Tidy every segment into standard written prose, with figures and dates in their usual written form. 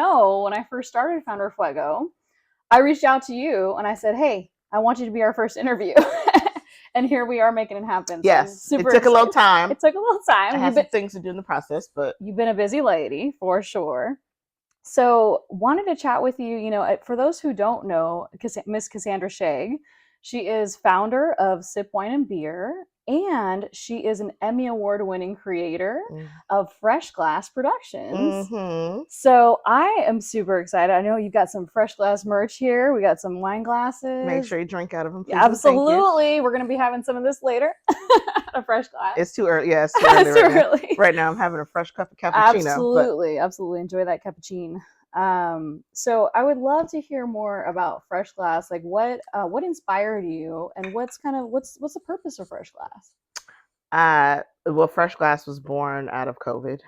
know, when I first started Founderfuego, I reached out to you and I said, hey, I want you to be our first interview. And here we are making it happen. Yes, it took a little time. It took a little time. I had some things to do in the process, but you've been a busy lady for sure. So wanted to chat with you, for those who don't know, Miss Cassandra Schaeg, she is founder of Sip Wine and Beer, and she is an Emmy Award-winning creator of Fresh Glass Productions. Mm-hmm. So I am super excited. I know you've got some Fresh Glass merch here. We got some wine glasses. Make sure you drink out of them, please. Absolutely. We're going to be having some of this later. A fresh glass. It's too early. Yeah, it's too early. It's too early. Right now I'm having a fresh cup of cappuccino. Absolutely. Enjoy that cappuccino. So I would love to hear more about Fresh Glass. Like what inspired you, and what's the purpose of Fresh Glass? Well, Fresh Glass was born out of COVID.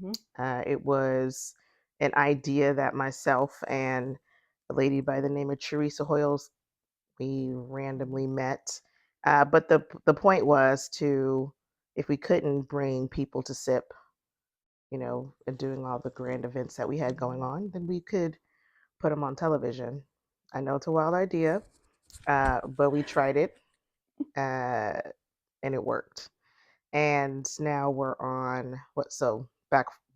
Mm-hmm. It was an idea that myself and a lady by the name of Teresa Hoyles, we randomly met. But the point was if we couldn't bring people to sip, and doing all the grand events that we had going on, then we could put them on television. I know it's a wild idea, but we tried it, and it worked. And now we're on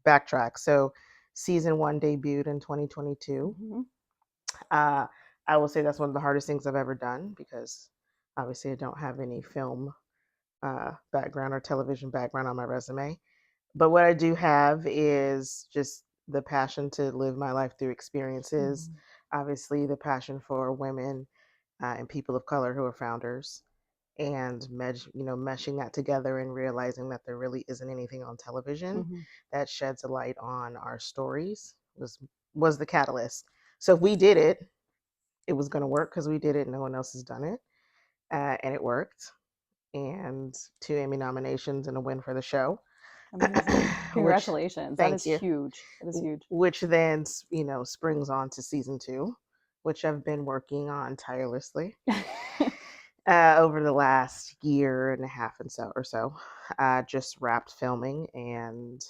backtrack. So season 1 debuted in 2022. Mm-hmm. I will say that's one of the hardest things I've ever done, because obviously I don't have any film background or television background on my resume. But what I do have is just the passion to live my life through experiences. Mm-hmm. Obviously, the passion for women and people of color who are founders, and meshing that together and realizing that there really isn't anything on television mm-hmm. that sheds a light on our stories was the catalyst. So if we did it, it was going to work, because we did it. No one else has done it, and it worked. And 2 Emmy nominations and a win for the show. Congratulations. That is huge. That is huge. Which then, springs on to season 2, which I've been working on tirelessly over the last year and a half or so. Just wrapped filming, and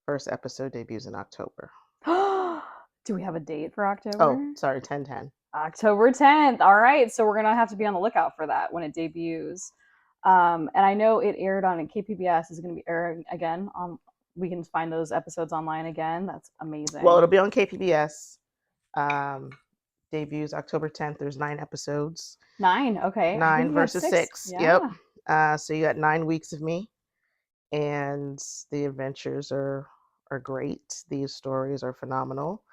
first episode debuts in October. Do we have a date for October? Oh, sorry, 10/10. October 10th. All right. So we're going to have to be on the lookout for that when it debuts. And I know it aired on KPBS. Is going to be airing again on. We can find those episodes online again. That's amazing. Well, it'll be on KPBS. Debuts October 10th. There's 9 episodes. 9. Okay. 9 versus 6. Yeah. Yep. So you got 9 weeks of me, and the adventures are great. These stories are phenomenal.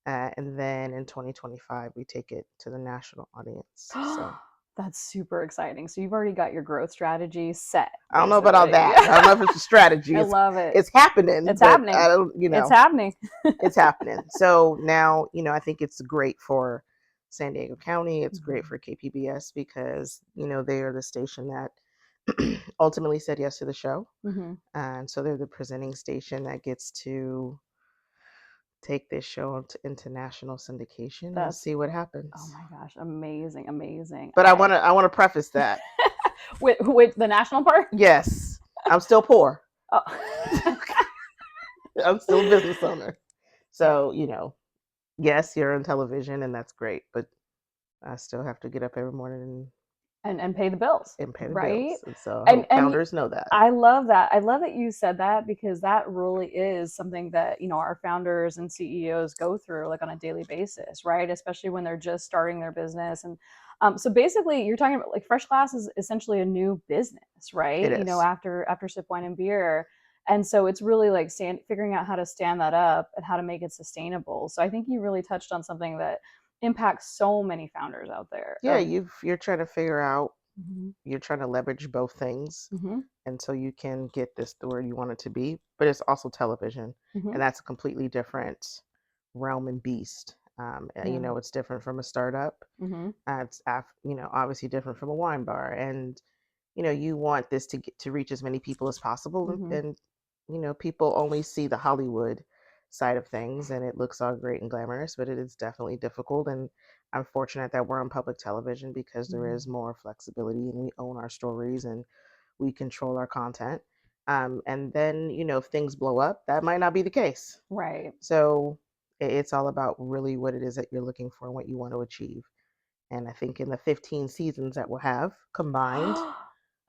And then in 2025, we take it to the national audience. So. That's super exciting. So you've already got your growth strategy set. I don't know about all that. I don't know if it's a strategy. I love it. It's happening. It's happening. It's happening. It's happening. So now, I think it's great for San Diego County. It's great for KPBS, because, they are the station that ultimately said yes to the show. Mm-hmm. And so they're the presenting station that gets to take this show into national syndication and see what happens. Oh my gosh, amazing. But I want to preface that with the national part. Yes, I'm still poor. Oh. I'm still a business owner, so yes, you're on television, and that's great, but I still have to get up every morning and pay the bills. And pay the right? bills. And so founders know that. I love that. I love that you said that, because that really is something that, our founders and CEOs go through, like, on a daily basis, right? Especially when they're just starting their business. And so basically you're talking about, like, Fresh Glass is essentially a new business, right? It is. After Sip Wine and Beer. And so it's really like figuring out how to stand that up and how to make it sustainable. So I think you really touched on something that impacts so many founders out there. Yeah, you're trying to figure out, mm-hmm. you're trying to leverage both things, mm-hmm. and so you can get this to where you want it to be, but it's also television, mm-hmm. and that's a completely different realm and beast. It's different from a startup. Mm-hmm. It's obviously different from a wine bar, and you want this to reach as many people as possible, mm-hmm. and people only see the Hollywood side of things, and it looks all great and glamorous, but it is definitely difficult. And I'm fortunate that we're on public television, because there is more flexibility, and we own our stories and we control our content. And then, if things blow up, that might not be the case. Right. So it's all about really what it is that you're looking for and what you want to achieve. And I think in the 15 seasons that we'll have combined,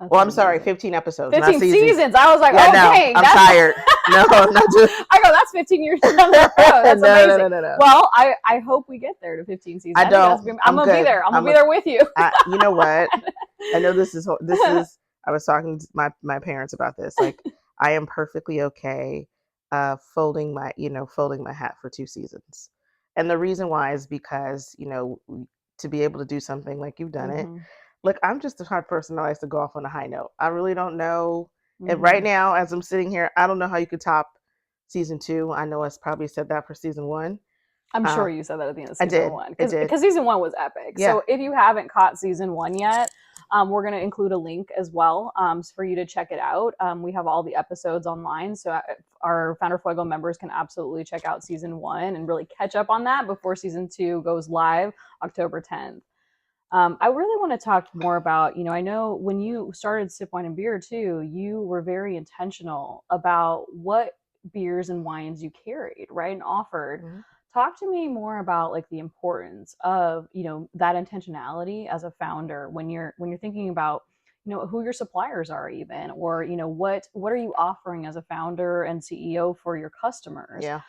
That's well, I'm sorry, amazing. 15 episodes, not 15 seasons. seasons. I was like, Yeah, oh, no, dang. I'm That's tired. No, not just. I go, that's 15 years down the road. That's amazing. No. Well, I hope we get there to 15 seasons. I think that's don't. I'm I'm gonna be good. there. I'm gonna be there with you. You know what? I know this is. I was talking to my parents about this. Like, I am perfectly okay folding my hat for 2 seasons. And the reason why is because, to be able to do something like you've done it. Look, I'm just the type of person that likes to go off on a high note. I really don't know. And right now, as I'm sitting here, I don't know how you could top season 2. I know I probably said that for season 1. I'm sure you said that at the end of I season did. 1 I did. because season 1 was epic. Yeah. So if you haven't caught season 1 yet, we're going to include a link as well for you to check it out. We have all the episodes online, so our Founderfuego members can absolutely check out season 1 and really catch up on that before season 2 goes live October 10th. I really want to talk more about, I know when you started Sip Wine and Beer too, you were very intentional about what beers and wines you carried, right, and offered. Talk to me more about like the importance of, that intentionality as a founder when you're thinking about, who your suppliers are even, or, what are you offering as a founder and CEO for your customers? Yeah.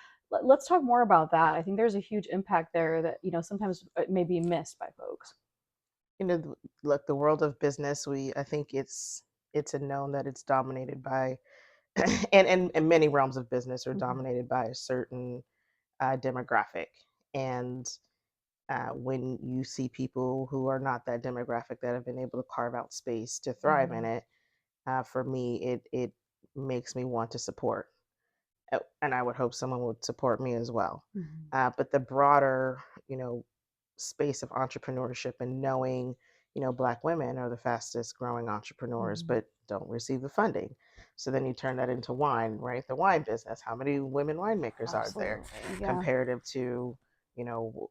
Let's talk more about that. I think there's a huge impact there that, sometimes it may be missed by folks. Look, the world of business, I think it's a known that it's dominated by, and many realms of business are dominated by a certain demographic. And when you see people who are not that demographic that have been able to carve out space to thrive in it, for me, it makes me want to support. And I would hope someone would support me as well. But the broader, space of entrepreneurship and knowing, Black women are the fastest growing entrepreneurs, but don't receive the funding. So then you turn that into wine, right? The wine business. How many women winemakers are there comparative to,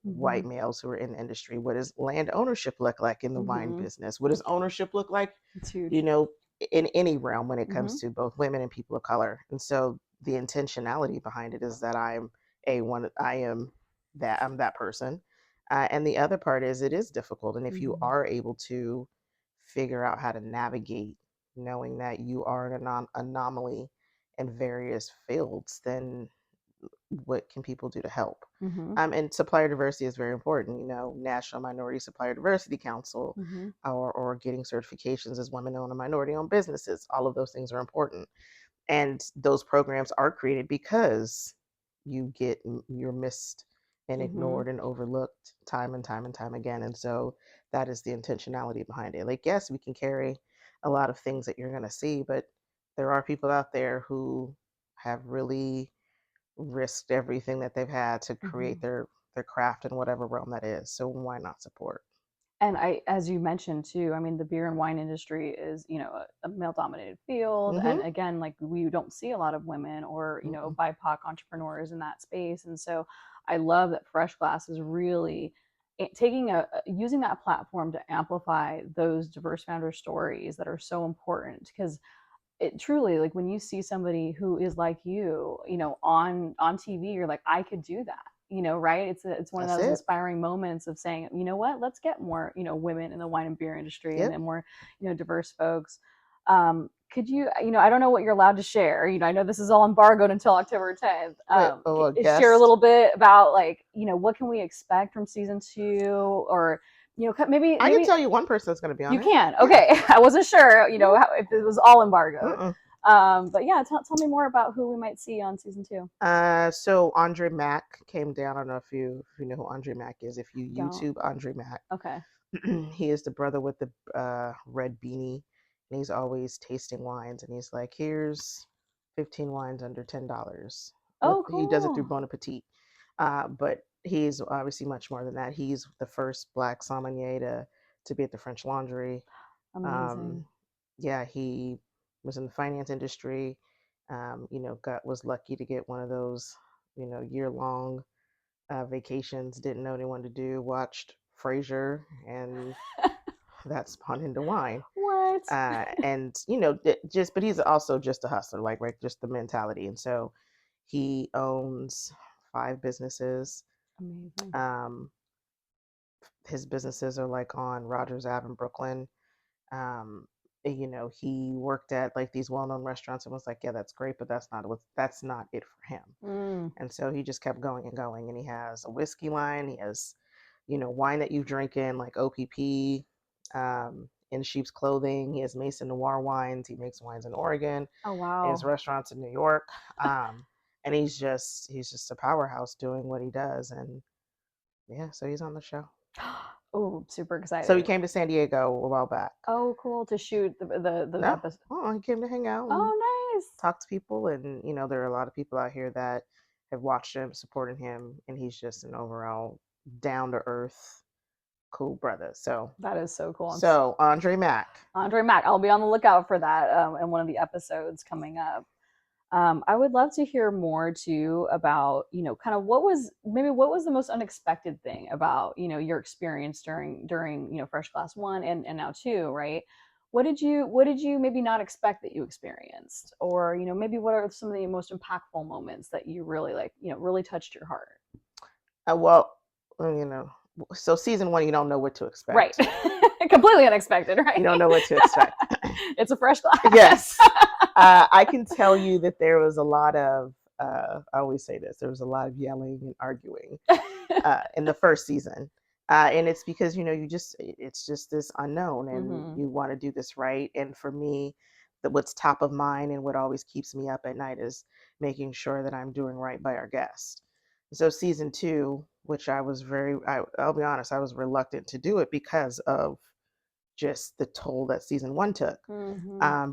white males who are in the industry? What does land ownership look like in the wine business? What does ownership look like, in any realm when it comes to both women and people of color? And so the intentionality behind it is that I'm that person. And the other part is it is difficult. And if you are able to figure out how to navigate knowing that you are an anomaly in various fields, then what can people do to help? And supplier diversity is very important. National Minority Supplier Diversity Council, or getting certifications as women-owned and minority-owned businesses. All of those things are important. And those programs are created because you're missed and ignored and overlooked time and time and time again. And so that is the intentionality behind it. Like, yes, we can carry a lot of things that you're going to see, but there are people out there who have really risked everything that they've had to create their craft in whatever realm that is. So why not support? And as you mentioned too, I mean, the beer and wine industry is, a male-dominated field, and again, like we don't see a lot of women or BIPOC entrepreneurs in that space. And so, I love that Fresh Glass is really using that platform to amplify those diverse founder stories that are so important, because it truly, like when you see somebody who is like on TV, you're like, I could do that. Right? It's one of those inspiring moments of saying, you know what, let's get more, women in the wine and beer industry, and more, diverse folks. Could you, I don't know what you're allowed to share. I know this is all embargoed until October 10th. Share a little bit about like, what can we expect from season 2, or maybe I can tell you one person that's going to be on it. You can. Okay. Yeah. I wasn't sure, if it was all embargoed. But yeah, tell me more about who we might see on season 2. So Andre Mack came down. I don't know if you know who Andre Mack is. If you YouTube Andre Mack, okay, he is the brother with the red beanie, and he's always tasting wines. And he's like, "Here's 15 wines under $10." Oh, cool. He does it through Bon Appetit, but he's obviously much more than that. He's the first Black sommelier to be at the French Laundry. Amazing. Yeah, he was in the finance industry. Was lucky to get one of those, year-long vacations. Didn't know anyone to do. Watched Frasier, and that spawned into wine. What? What? And but he's also just a hustler, like, right, just the mentality. And so he owns 5 businesses. Amazing. His businesses are like on Rogers Ave in Brooklyn. Um, he worked at like these well-known restaurants and was like, yeah, that's great, but that's not it for him. And so he just kept going and going. And he has a whiskey line. He has, wine that you drink in, like OPP, in sheep's clothing. He has Mason Noir wines. He makes wines in Oregon. Oh, He has wow. restaurants in New York. And he's just a powerhouse doing what he does. And yeah, so he's on the show. Oh, super excited. So he came to San Diego a while back. Oh, cool, to shoot the No, episode. he came to hang out and Oh, nice. talk to people. And there are a lot of people out here that have watched him, supported him, and he's just an overall down to earth, cool brother. So That is so cool. So Andre Mack. I'll be on the lookout for that in one of the episodes coming up. I would love to hear more too about, kind of what was the most unexpected thing about, your experience during, Fresh Class 1 and now 2, right? What did you maybe not expect that you experienced? Or, maybe what are some of the most impactful moments that you really really touched your heart? Well, so season 1, you don't know what to expect. Right. Completely unexpected, right? You don't know what to expect. It's a fresh class. Yes. I can tell you that there was a lot of, I always say this, there was a lot of yelling and arguing in the first season. And it's because, it's just this unknown, and you want to do this right. And for me, what's top of mind and what always keeps me up at night is making sure that I'm doing right by our guest. So season 2, which I'll be honest, I was reluctant to do it because of just the toll that season 1 took.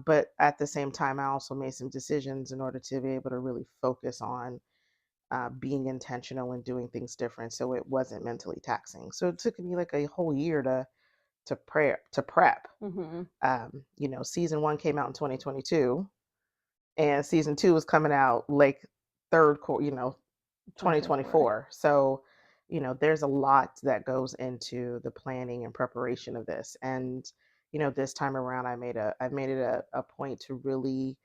But at the same time, I also made some decisions in order to be able to really focus on being intentional and doing things different, so it wasn't mentally taxing. So it took me like a whole year to prep. Season 1 came out in 2022, and season 2 was coming out like third quarter, 2024. So there's a lot that goes into the planning and preparation of this. And this time around, I've made it a point to really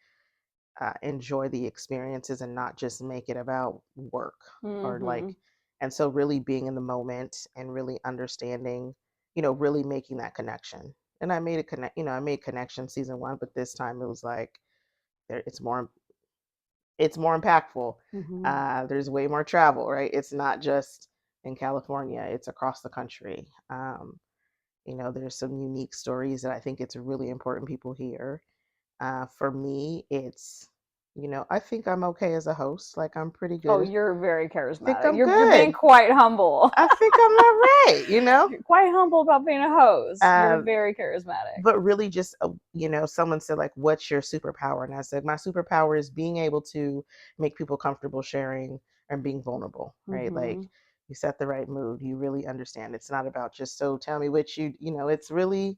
enjoy the experiences and not just make it about work or like. And so really being in the moment and really understanding, really making that connection. And I made I made connection season 1, but this time it was like it's more impactful. There's way more travel, right? It's not just in California, it's across the country. There's some unique stories that I think it's really important people hear. For me, it's, I think I'm okay as a host. Like, I'm pretty good. Oh, you're very charismatic. I think I'm you're good. being quite humble. I think I'm all right, You're quite humble about being a host. You're very charismatic. But really just, someone said, like, what's your superpower? And I said, my superpower is being able to make people comfortable sharing and being vulnerable, right? Like, you set the right mood. You really understand. It's not about just, so tell me what it's really,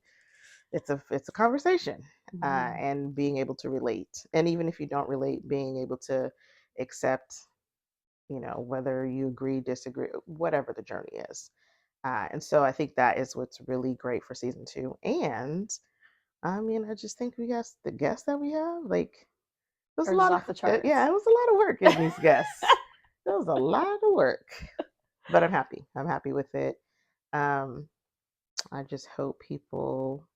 it's a conversation, and being able to relate. And even if you don't relate, being able to accept, whether you agree, disagree, whatever the journey is. And so I think that is what's really great for season 2. And I mean, I just think the guests that we have, like, it was a lot off the charts. Yeah, it was a lot of work getting these guests. It was a lot of work, but I'm happy. I'm happy with it. I just hope people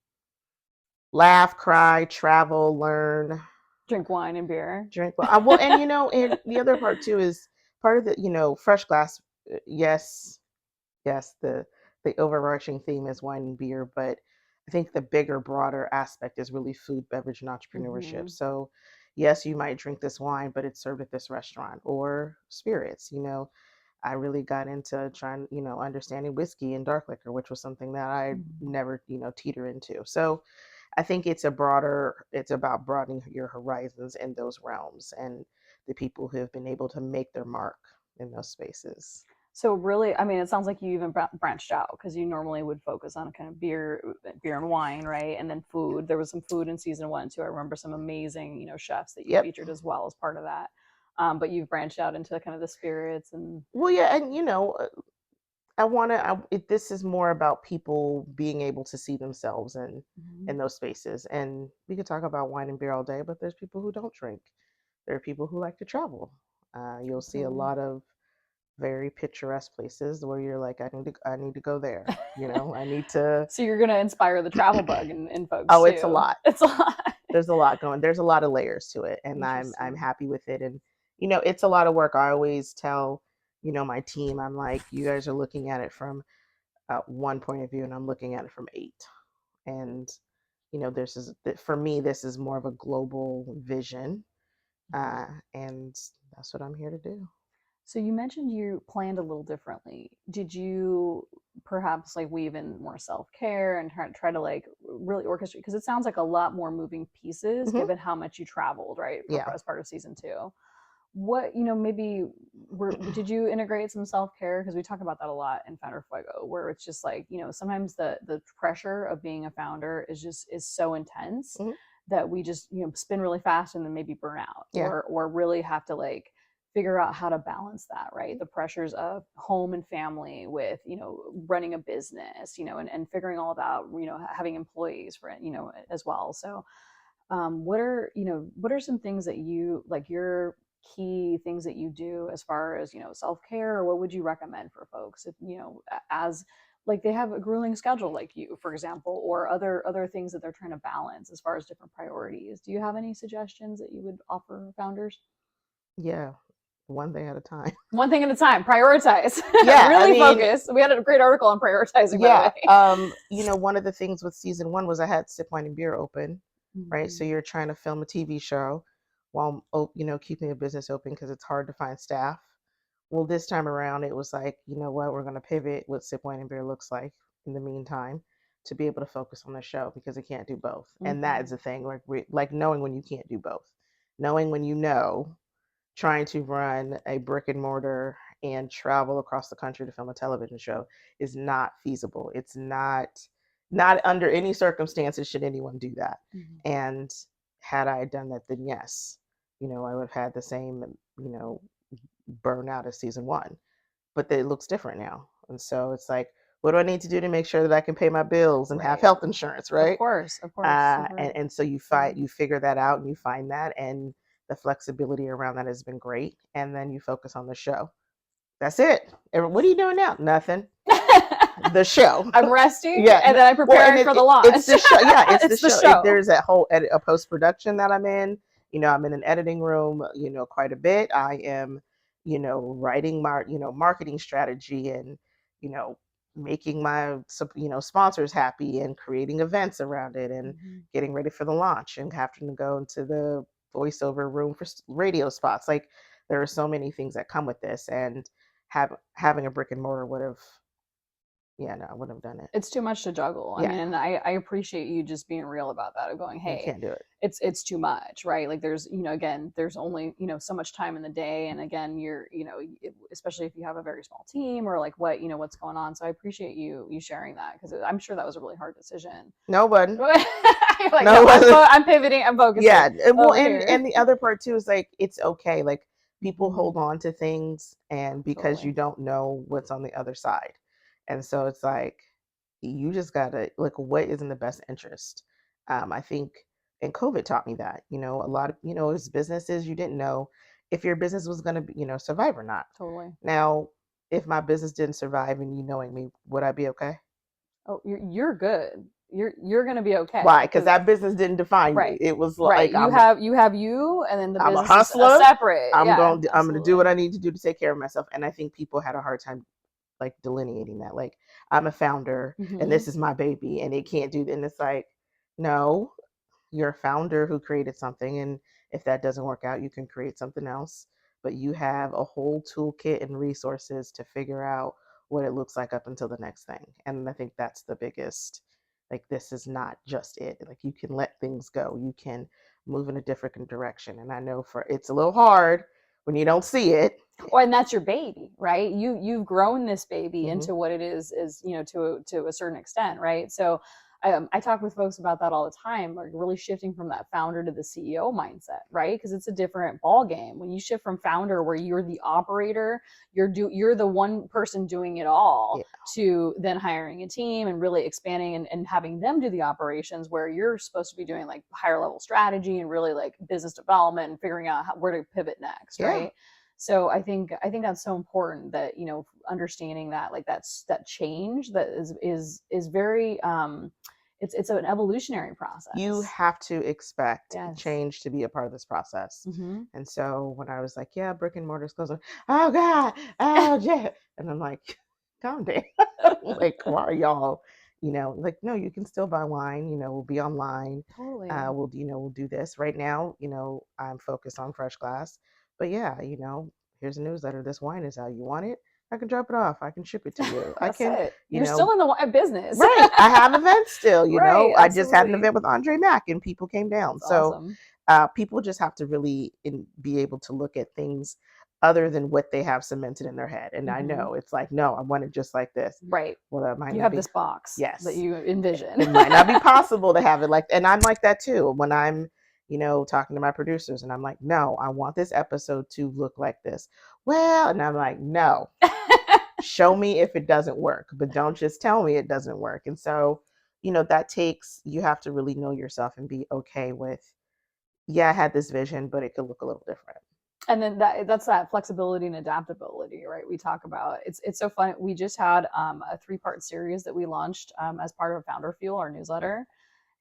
laugh, cry, travel, learn, drink wine and beer. Well, and and the other part too is part of the Fresh Glass. Yes, the overarching theme is wine and beer, but I think the bigger, broader aspect is really food, beverage, and entrepreneurship. So, yes, you might drink this wine, but it's served at this restaurant, or spirits. I really got into trying, understanding whiskey and dark liquor, which was something that I never, teeter into. So I think it's about broadening your horizons in those realms and the people who have been able to make their mark in those spaces. So really, I mean, it sounds like you even branched out, because you normally would focus on kind of beer and wine, right? And then food. There was some food in season 1 too. I remember some amazing, chefs that you featured as well as part of that. But you've branched out into kind of the spirits and. Well, yeah, and this is more about people being able to see themselves in Mhm. those spaces. And we could talk about wine and beer all day, but there's people who don't drink. There are people who like to travel. You'll see a Totally. lot of very picturesque places where you're like, I need to go there. You know, I need to. So you're gonna inspire the travel bug in folks Oh, it's a too. lot. It's a lot. There's a lot going. There's a lot of layers to it, and I'm Interesting. happy with it. And it's a lot of work. I always tell my team, I'm like, you guys are looking at it from one point of view, and I'm looking at it from eight. And for me, this is more of a global vision, and that's what I'm here to do. So you mentioned you planned a little differently. Did you perhaps like weave in more self-care and try to like really orchestrate? Because it sounds like a lot more moving pieces Hmm. given how much you traveled, right? Yeah. As part of season two. What, maybe did you integrate some self-care? Because we talk about that a lot in Founderfuego, where it's just like, sometimes the pressure of being a founder is so intense Hmm. that we just, spin really fast and then maybe burn out, Yeah. or really have to like figure out how to balance that, right? The pressures of home and family with, running a business, and figuring all about, having employees for it, as well. So what are some things that you like, your key things that you do as far as, self-care, or what would you recommend for folks if, as like they have a grueling schedule like you, for example, or other things that they're trying to balance as far as different priorities? Do you have any suggestions that you would offer founders? Yeah. One thing at a time. One thing at a time, prioritize. Yeah. I Really mean, focus. We had a great article on prioritizing, by the yeah. way. One of the things with season one was I had Sip Wine and Beer open, right? So Mhm. you're trying to film a TV show while, keeping a business open because it's hard to find staff. Well, this time around, it was like, you know what, we're going to pivot what Sip Wine and Beer looks like in the meantime to be able to focus on the show because it can't do both. And that is Mhm. the thing, like knowing when you can't do both, knowing when trying to run a brick and mortar and travel across the country to film a television show is not feasible. It's not under any circumstances should anyone do that. Mhm. And had I done that, then yes, I would have had the same, burnout as season one. But it looks different now. And so it's like, what do I need to do to make sure that I can pay my bills and have Right. health insurance, Of right? course, of course. And so Super. you figure that out and you find that, and the flexibility around that has been great. And then you focus on the show. That's it. What are you doing now? Nothing. The show. I'm resting, Yeah. and then I'm preparing for the launch. It's the show. Yeah, it's the show. show. There's that whole a post production that I'm in. I'm in an editing room. Quite a bit. I am, writing my, marketing strategy and, you know, making my, sponsors happy and creating events around it and Mhm. getting ready for the launch and having to go into the voiceover room for radio spots. Like there are so many things that come with this, and having a brick and mortar would have, yeah, no, I wouldn't have done it. It's too much to juggle. I Yeah, mean, and I appreciate you just being real about that, of going, you hey, can't do it. it's too much, right? Like there's, again, there's only, so much time in the day, and again, you're, especially if you have a very small team, or like what's going on. So I appreciate you sharing that, because I'm sure that was a really hard decision. No one. You're like, No no, one. I'm pivoting, I'm focusing. Yeah, well, over here. and the other part too is like it's okay. Like people Mhm. hold on to things, and because Totally. you don't know what's on the other side, and so it's like you just gotta like what is in the best interest. I think, and COVID taught me that. A lot of as businesses, you didn't know if your business was gonna be survive or not. Totally. Now, if my business didn't survive, and you knowing me, would I be okay? Oh, you're good. You're gonna be okay. Why? Because that business didn't define me. Right. It was Right. like You have you, and then the I'm a business is hustler. separate. Yeah, I'm gonna do absolutely. what I need to do to take care of myself. And I think people had a hard time like delineating that. Like I'm a founder and Mhm. this is my baby and it can't do that. And it's like, no, you're a founder who created something, and if that doesn't work out, you can create something else. But you have a whole toolkit and resources to figure out what it looks like up until the next thing. And I think that's the biggest. Like this is not just it. Like you can let things go. You can move in a different direction. And I know it's a little hard when you don't see it. Well, and that's your baby, right? You've grown this baby Hmm. into what it is, to a certain extent, right? So I talk with folks about that all the time, like really shifting from that founder to the CEO mindset, right? Because it's a different ball game when you shift from founder, where you're the operator, you're the one person doing it all, Yeah. to then hiring a team and really expanding and having them do the operations, where you're supposed to be doing like higher level strategy and really like business development and figuring out where to pivot next, Yeah. right? So I think that's so important, that understanding that, like, that change that is very it's an evolutionary You process. have to expect Yes. change to be a part of this process. Mm-hmm. And so when I was like, yeah, brick and mortar's closing, oh God, oh yeah. And I'm like, calm down. Like, why are y'all, like, no, you can still buy wine, we'll be online. Totally. We'll do this right now. I'm focused on Fresh Glass, but yeah, here's a newsletter. This wine is out. You want it? I can drop it off. I can ship it to you. I That's can, it. you You're know, still in the business. right. I have events still, Right. I just had an Absolutely. event with Andre Mack and people came down. That's So awesome. people just have to really be able to look at things other than what they have cemented in their head. And I Mm-hmm. know it's like, no, I want it just like this. Right. Well, that might You not have be. this box that Yes. you envision. It might not be possible to have it like, and I'm like that too. When I'm, talking to my producers and I'm like, no, I want this episode to look like this. Well, and I'm like, no, show me if it doesn't work, but don't just tell me it doesn't work. And so, that takes, you have to really know yourself and be okay with, yeah, I had this vision, but it could look a little different. And then that's that flexibility and adaptability, right? We talk about it's so fun. We just had a 3-part series that we launched as part of Founder Fuel, our newsletter.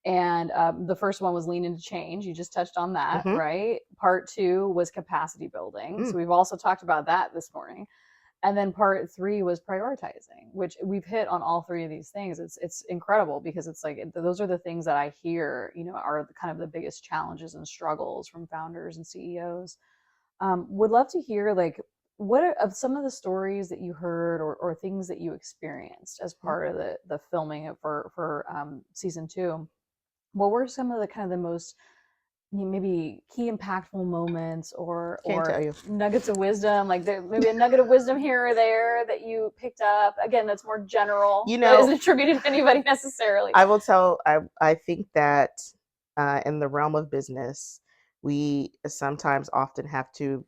And the first one was lean into change. You just touched on that, Mm-hmm. right? Part 2 was capacity building. Mm. So we've also talked about that this morning. And then part 3 was prioritizing, which we've hit on all 3 of these things. It's incredible, because it's like those are the things that I hear, are kind of the biggest challenges and struggles from founders and CEOs. Would love to hear, like, what are of some of the stories that you heard, or things that you experienced as part of the filming for season 2. What were some of the kind of the most, maybe key impactful moments, Can't tell or you. nuggets of wisdom, like maybe a nugget of wisdom here or there that you picked up? Again, that's more general, that isn't attributed to anybody necessarily. I will tell, I think that in the realm of business, we sometimes often have to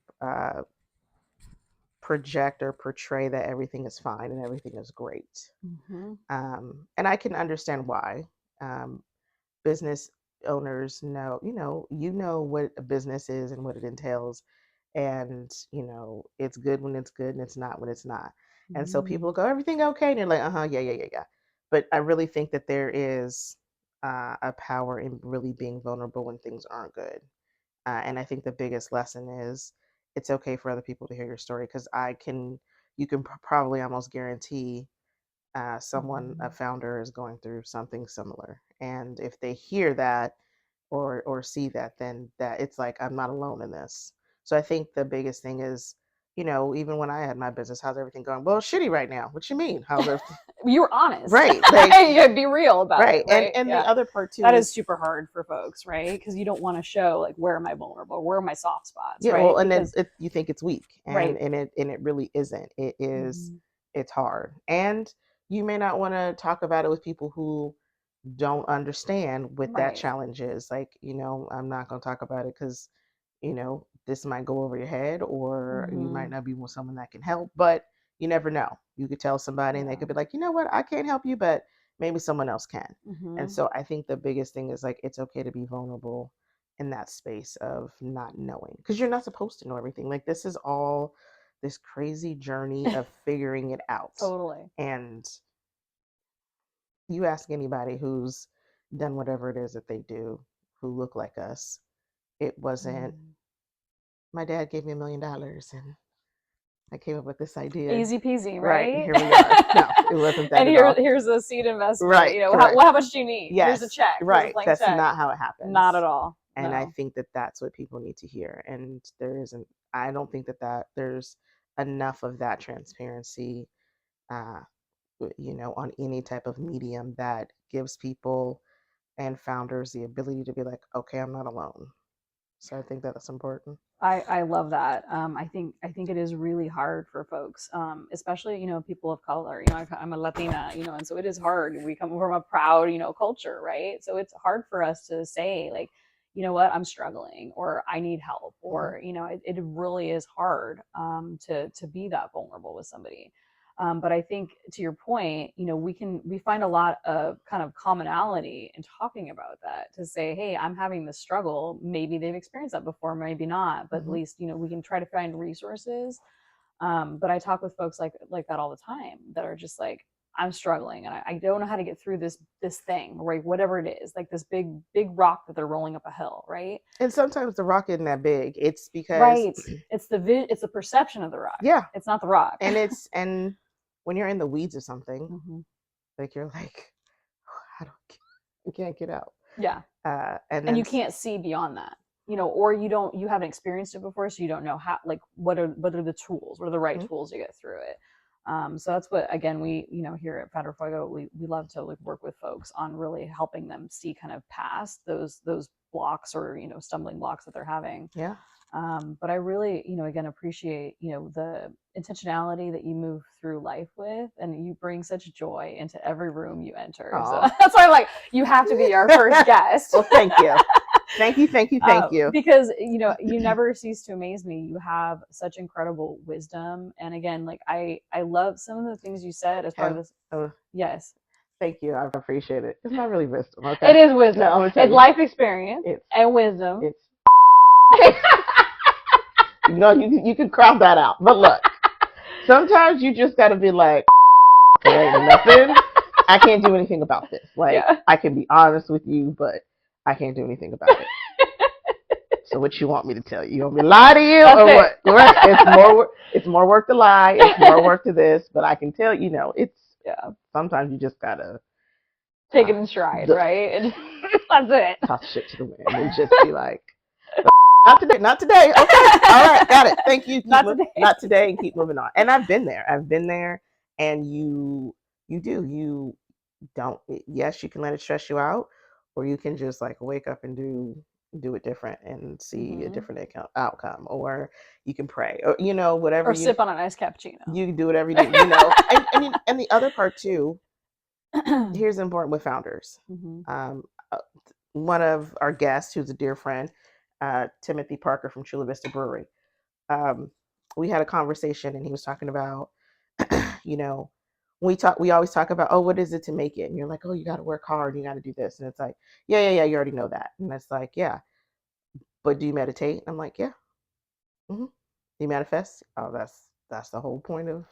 project or portray that everything is fine and everything is great. Mm-hmm. And I can understand why. Um, Business owners know, what a business is and what it entails. And, it's good when it's good and it's not when it's not. And so Mm-hmm. people go, everything okay? And you're like, yeah, yeah, yeah, yeah. But I really think that there is a power in really being vulnerable when things aren't good. And I think the biggest lesson is it's okay for other people to hear your story, because you can probably almost guarantee someone, a Mm-hmm. founder, is going through something similar. And if they hear that or see that, then that it's like, I'm not alone in this. So I think the biggest thing is, even when I had my business, how's everything going? Well, shitty right now. What you mean? How's everything? You were honest. Right. Like, Yeah, be real about right. it, right? And the Yeah. other part too That is is, super hard for folks, right? Because you don't want to show, like, where am I vulnerable, where are my soft spots, yeah, right? well, and then Because you think it's weak, and right. it really isn't. It is, Mm-hmm. it's hard. And you may not want to talk about it with people who don't understand what that Right. challenge is. Like, I'm not going to talk about it because, this might go over your head, or you Mm-hmm. might not be with someone that can help, but you never know. You could tell somebody and they Yeah. could be like, you know what, I can't help you, but maybe someone else can. And Mm-hmm. so I think the biggest thing is, like, it's okay to be vulnerable in that space of not knowing, because you're not supposed to know everything. Like, this is all this crazy journey of figuring it out. Totally. And you ask anybody who's done whatever it is that they do, who look like us, it wasn't, Mm. my dad gave me $1 million and I came up with this idea. Easy peasy, Right. And right? here we are. No, it wasn't that And at all. here's a seed investment. Right. How, Correct. how much do you need? Here's a Yes. check. Here's a Right. blank That's check. not how it happens. Not at all. And I No. think that that's what people need to hear. And I don't think that there's enough of that transparency, uh, on any type of medium that gives people and founders the ability to be like, okay, I'm not alone. So I think that's important. I love that. I think it is really hard for folks, especially people of color. I'm a Latina, and so it is hard. We come from a proud culture, right? So it's hard for us to say like, you know what, I'm struggling, or I need help, Mhm. or it really is hard to be that vulnerable with somebody. But I think to your point, we find a lot of kind of commonality in talking about that, to say, hey, I'm having this struggle. Maybe they've experienced that before, maybe not, but at Mhm. least, we can try to find resources. But I talk with folks like that all the time, that are just like, I'm struggling and I don't know how to get through this thing, right? Whatever it is, like this big rock that they're rolling up a hill, right? And sometimes the rock isn't that big. It's because Right. It's the perception of the rock. yeah, It's not the rock. and when you're in the weeds of something, Mhm. like you're like, I don't, I can't get out. Yeah. And And then you can't see beyond that, or you haven't experienced it before, so you don't know how, like, what are the tools, what are the right mhm. tools to get through it. So that's what, again, we here at Founderfuego, we love to like work with folks on really helping them see kind of past those blocks, or stumbling blocks that they're having. Yeah. But I really, again, appreciate, the intentionality that you move through life with, and you bring such joy into every room you enter. So Oh. that's why I'm like, you have to be our first guest. Well, thank you. Thank you, thank you, thank you. Because you never cease to amaze me. You have such incredible wisdom, and again, like I love some of the things you said as part of this. Oh, Yes, thank you. I appreciate it. It's not really wisdom. Okay. it is wisdom. No, I'm gonna tell It's you. life experience It's and wisdom. it's you can crowd that out. But look, sometimes you just gotta be like, there ain't nothing. I can't do anything about this. Like, Yeah. I can be honest with you, but I can't do anything about it. So what you want me to tell you? You want me to lie to you, That's or it. what? It's more work to lie. It's more work to this. But I can tell it's Yeah. sometimes you just gotta Take it in stride, right? And that's it. toss shit to the wind and just be like, not today, not today. Okay, all right, got it. Thank you. Not today, and keep moving on. And I've been there, and you don't. Yes, you can let it stress you out, or you can just like wake up and do it different and see a different outcome, or you can pray, or whatever Or sip on a nice cappuccino. you can do whatever you do, and the other part too. Here's important with founders. Um, uh, One of our guests, who's a dear friend, Timothy Parker from Chula Vista Brewery, um, we had a conversation, and he was talking about, you know, we always talk about, oh, what is it to make it? And you're like, oh, you got to work hard, you got to do this, and it's like, yeah, you already know that, and it's like, yeah, but do you meditate? I'm like, yeah. Do you manifest? Oh, that's the whole point of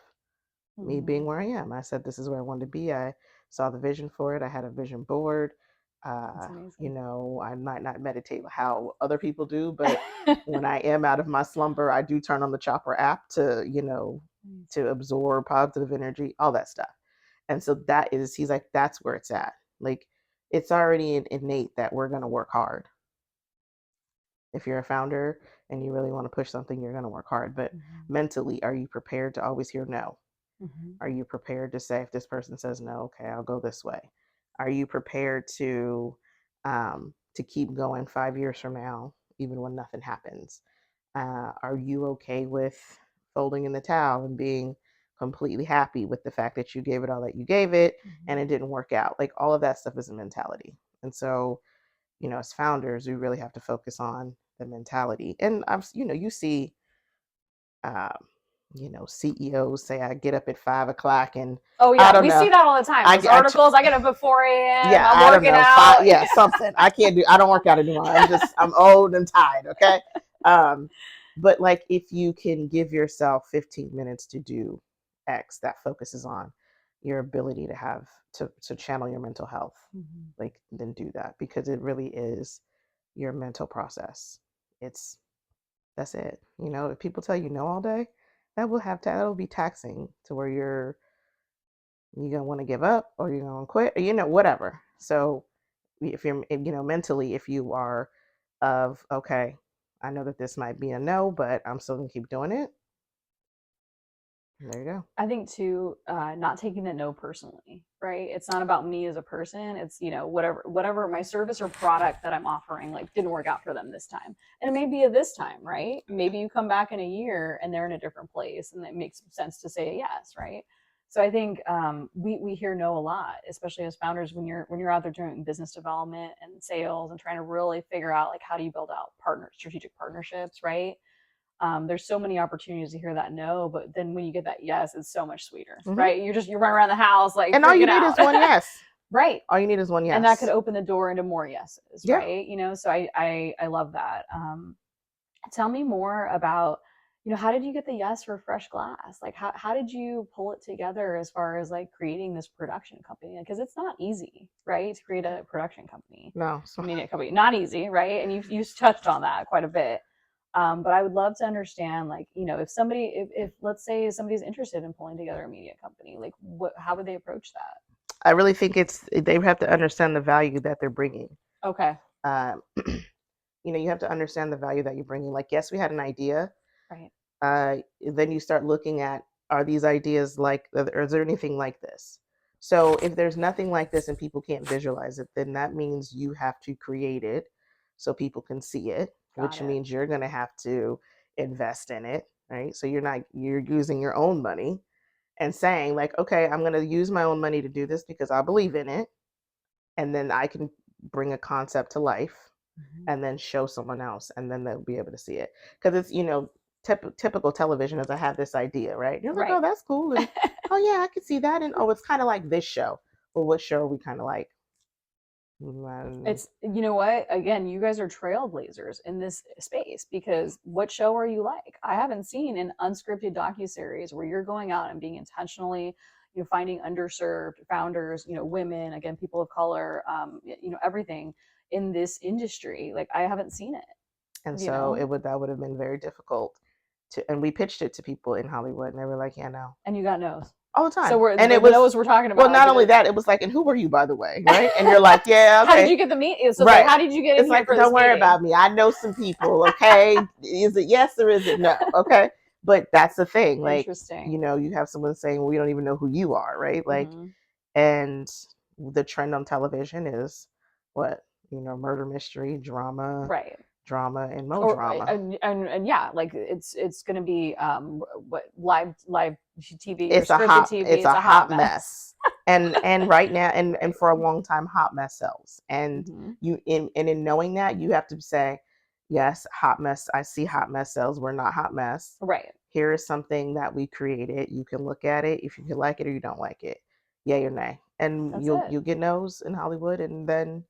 me being where I am. I said this is where I wanted to be. I saw the vision for it. I had a vision board. That's amazing. I might not meditate how other people do, but when I am out of my slumber, I do turn on the Chopper app to absorb positive energy, all that stuff. And so he's like, that's where it's at. Like, it's already innate that we're going to work hard. If you're a founder and you really want to push something, you're going to work hard. But mentally, are you prepared to always hear no? Are you prepared to say, if this person says no, okay, I'll go this way? Are you prepared to keep going 5 years from now, even when nothing happens? Are you okay with folding in the towel and being completely happy with the fact that you gave it all that you gave it and it didn't work out? Like, all of that stuff is a mentality. And so, as founders, we really have to focus on the mentality. And you see, um, CEOs say, I get up at 5 o'clock, and Oh I yeah, don't we know. see that all the time. Those articles. I get up at 4 a.m. Yeah, I'm I don't working know. out. Yeah, something. I don't work out anymore. I'm old and tired. Okay. But like, if you can give yourself 15 minutes to do X, that focuses on your ability to channel your mental health, like, then do that, because it really is your mental process. That's it. If people tell you no all day, that'll be taxing, to where you're gonna want to give up, or you're gonna quit, or whatever. So if you're, mentally, if you are okay, I know that this might be a no, but I'm still gonna keep doing it. There you go. I think too, not taking the no personally, right? It's not about me as a person. It's, whatever my service or product that I'm offering, like, didn't work out for them this time. And it may be a this time, right? Maybe you come back in a year and they're in a different place and it makes sense to say a yes, right? So I think we hear no a lot, especially as founders, when you're out there doing business development and sales and trying to really figure out, like, how do you build out strategic partnerships, right? There's so many opportunities to hear that no, but then when you get that yes, it's so much sweeter, right? You run around the house like, and all you freaking need out. is one yes. Right. All you need is one yes. And that could open the door into more yeses, Yeah. right? So I love that. Tell me more about, how did you get the yes for Fresh Glass? Like, how did you pull it together as far as, like, creating this production company? Because it's not easy, right, to create a production company. No. Media company, not easy, right? And you've touched on that quite a bit. But I would love to understand, like, if let's say somebody's interested in pulling together a media company, like, how would they approach that? I really think they have to understand the value that they're bringing. Okay. You have to understand the value that you're bringing. Like, yes, we had an idea. Right. Then you start looking at, are these ideas like, or is there anything like this? So if there's nothing like this and people can't visualize it, then that means you have to create it so people can see it, which means you're going to have to invest in it, right? So you're using your own money and saying, like, okay, I'm going to use my own money to do this because I believe in it. And then I can bring a concept to life and then show someone else, and then they'll be able to see it. Because it's, typical television is, I have this idea, right? You're like, oh, that's cool. And, oh, yeah, I can see that. And, oh, it's kind of like this show. Well, what show are we kind of like? It's, you know what? Again, you guys are trailblazers in this space, because what show are you like? I haven't seen an unscripted docuseries where you're going out and being intentionally, finding underserved founders, women, again, people of color, everything in this industry. Like, I haven't seen it. And so that would have been very difficult and we pitched it to people in Hollywood, and they were like, yeah, no. And you got no's all the time. So the no's we're talking about. Well, not only that, it was like, and who were you, by the way, right? And you're like, yeah, okay. How did you get the meeting? So right. Like, how did you get in here for this don't worry meeting? about me. I know some people, okay? Is it yes or is it no? Okay. But that's the thing. Like, you have someone saying, well, we don't even know who you are, right? Like, and the trend on television is what? Murder mystery, drama. Right. Drama and melodrama. And yeah, like, it's going to be what live TV. It's a hot mess. and right now, and for a long time, hot mess sells. And in knowing that, you have to say, yes, hot mess. I see hot mess sells. We're not hot mess. Right. Here is something that we created. You can look at it if you can like it or you don't like it. Yay or nay. And you'll get no's in Hollywood, and then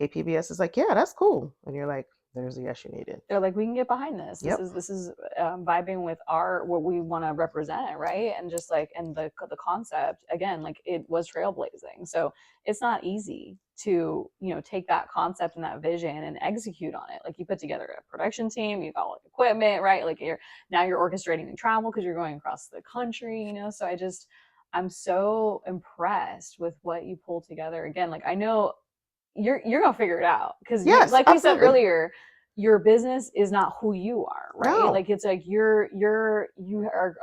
KPBS is like, yeah, that's cool. And you're like, there's the yes you needed. They're like, we can get behind this. Yep. This is vibing with what we want to represent, right? And just like, and the concept, again, like, it was trailblazing. So it's not easy to take that concept and that vision and execute on it. Like, you put together a production team, you got, like, equipment, right? Like, you're orchestrating the travel because you're going across the country. So I'm so impressed with what you pulled together. Again, like, I know you're gonna figure it out, because like we said earlier, your business is not who you are, right? No. Like, it's like you are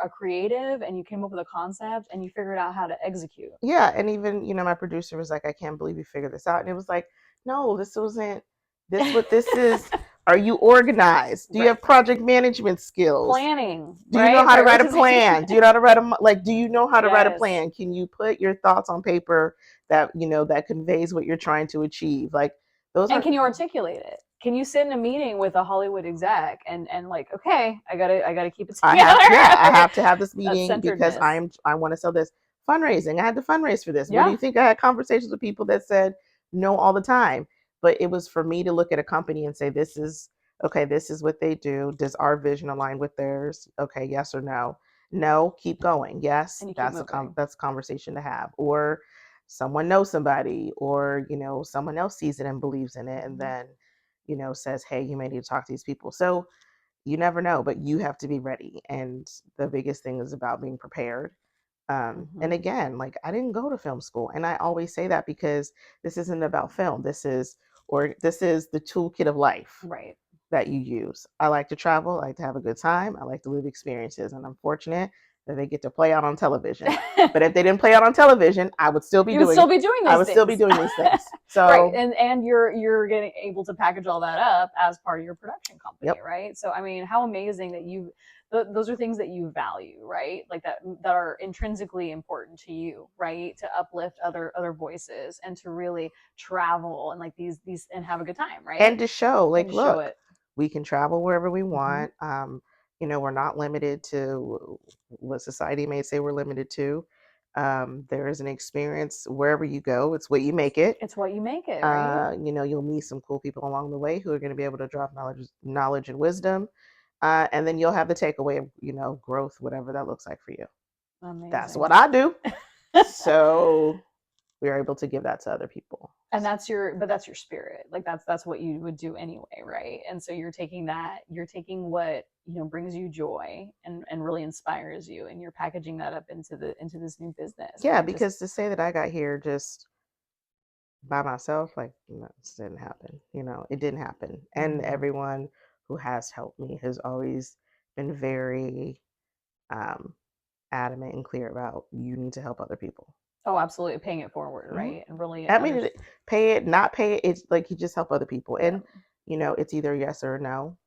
a creative, and you came up with a concept and you figured out how to execute. Yeah. And even my producer was like, I can't believe you figured this out. And it was like, no, this wasn't this what this is. Are you organized? Do you have project management skills? Planning. Do you know how to write a plan? Do you know how to write do you know how to write a plan? Can you put your thoughts on paper that that conveys what you're trying to achieve? Like, those. And can you articulate it? Can you sit in a meeting with a Hollywood exec and like, okay, I gotta keep it together. I have to have this meeting because I want to sell this. Fundraising. I had to fundraise for this. Yeah. What do you think? I had conversations with people that said no all the time. But it was for me to look at a company and say, this is what they do. Does our vision align with theirs? Okay, yes or no? No, keep going. Yes, that's a conversation to have. Or someone knows somebody, or someone else sees it and believes in it, and then says, hey, you may need to talk to these people. So you never know, but you have to be ready. And the biggest thing is about being prepared. And again, like, I didn't go to film school, and I always say that because this isn't about film. This is the toolkit of life, right, that you use. I like to travel. I like to have a good time. I like to live experiences, and I'm fortunate that they get to play out on television. But if they didn't play out on television, I would still be doing these things. So right, and you're getting able to package all that up as part of your production company, right? So I mean, how amazing that those are things that you value, right? Like that are intrinsically important to you, right? To uplift other voices and to really travel and like these and have a good time, right? And to show, like, look, we can travel wherever we want. We're not limited to what society may say we're limited to. There is an experience wherever you go. It's what you make it. It's what you make it, right? You'll meet some cool people along the way who are going to be able to drop knowledge and wisdom. And then you'll have the takeaway of, growth, whatever that looks like for you. Amazing. That's what I do. So we are able to give that to other people. And that's your spirit. Like that's what you would do anyway, right? And so you're taking what, brings you joy and really inspires you, and you're packaging that up into this new business. Yeah, right? Because to say that I got here just by myself, like, this didn't happen. It didn't happen. And everyone who has helped me has always been very adamant and clear about, you need to help other people. Oh, absolutely. Paying it forward, right? And really, I mean, pay it, not pay it. It's like you just help other people. And, it's either yes or no,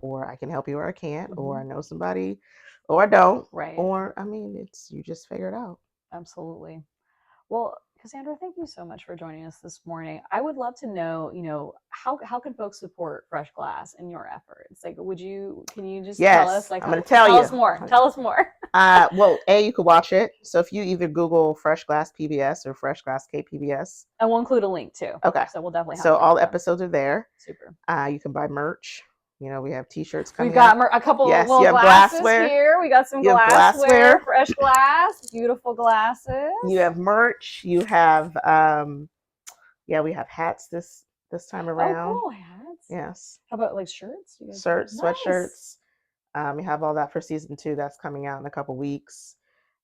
or I can help you or I can't, or I know somebody or I don't. Right. Or, you just figure it out. Absolutely. Well, Cassandra, thank you so much for joining us this morning. I would love to know, how can folks support Fresh Glass in your efforts? Like, can you just tell us? Like, I'm going to tell you. Tell us more. Well, you could watch it. So if you either Google Fresh Glass PBS or Fresh Glass KPBS. And we'll include a link too. Okay. So we'll definitely have So all episodes are there. Super. You can buy merch. We have t-shirts coming. We've got a couple of little glasses here. We got some glassware, fresh glass, beautiful glasses. You have merch. You have, we have hats this time around. Oh, cool, hats. Yes. How about like shirts? Shirts, sweatshirts. We have all that for season 2. That's coming out in a couple weeks.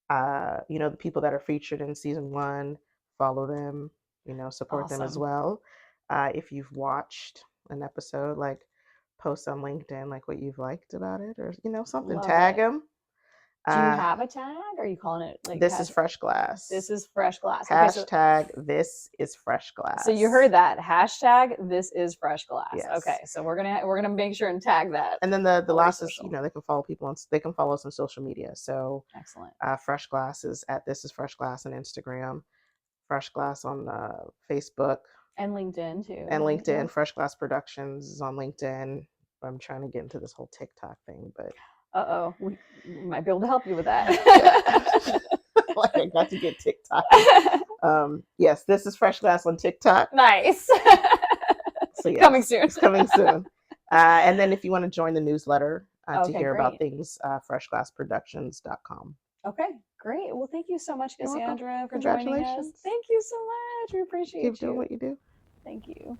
The people that are featured in season 1, follow them. Support them as well. If you've watched an episode, like, post on LinkedIn like what you've liked about it, or something. Tag them. Do you have a tag? Or are you calling it like This is Fresh Glass? This is Fresh Glass. Hashtag this is Fresh Glass. So you heard that. Hashtag this is Fresh Glass. Yes. Okay, so we're gonna make sure and tag that. And then the last is, they can follow they can follow us on social media. So excellent. Fresh Glass is at This Is Fresh Glass on Instagram. Fresh Glass on Facebook. And LinkedIn too. And LinkedIn. Fresh Glass Productions is on LinkedIn. I'm trying to get into this whole TikTok thing, but we might be able to help you with that. Like, I got to get TikTok. Yes, This Is Fresh Glass on TikTok. Nice. So yes, coming soon. It's coming soon. And then if you want to join the newsletter to hear about things, freshglassproductions.com. Okay, great. Well, thank you so much, Cassandra, for joining us. Thank you so much. We appreciate you. Keep doing what you do. Thank you.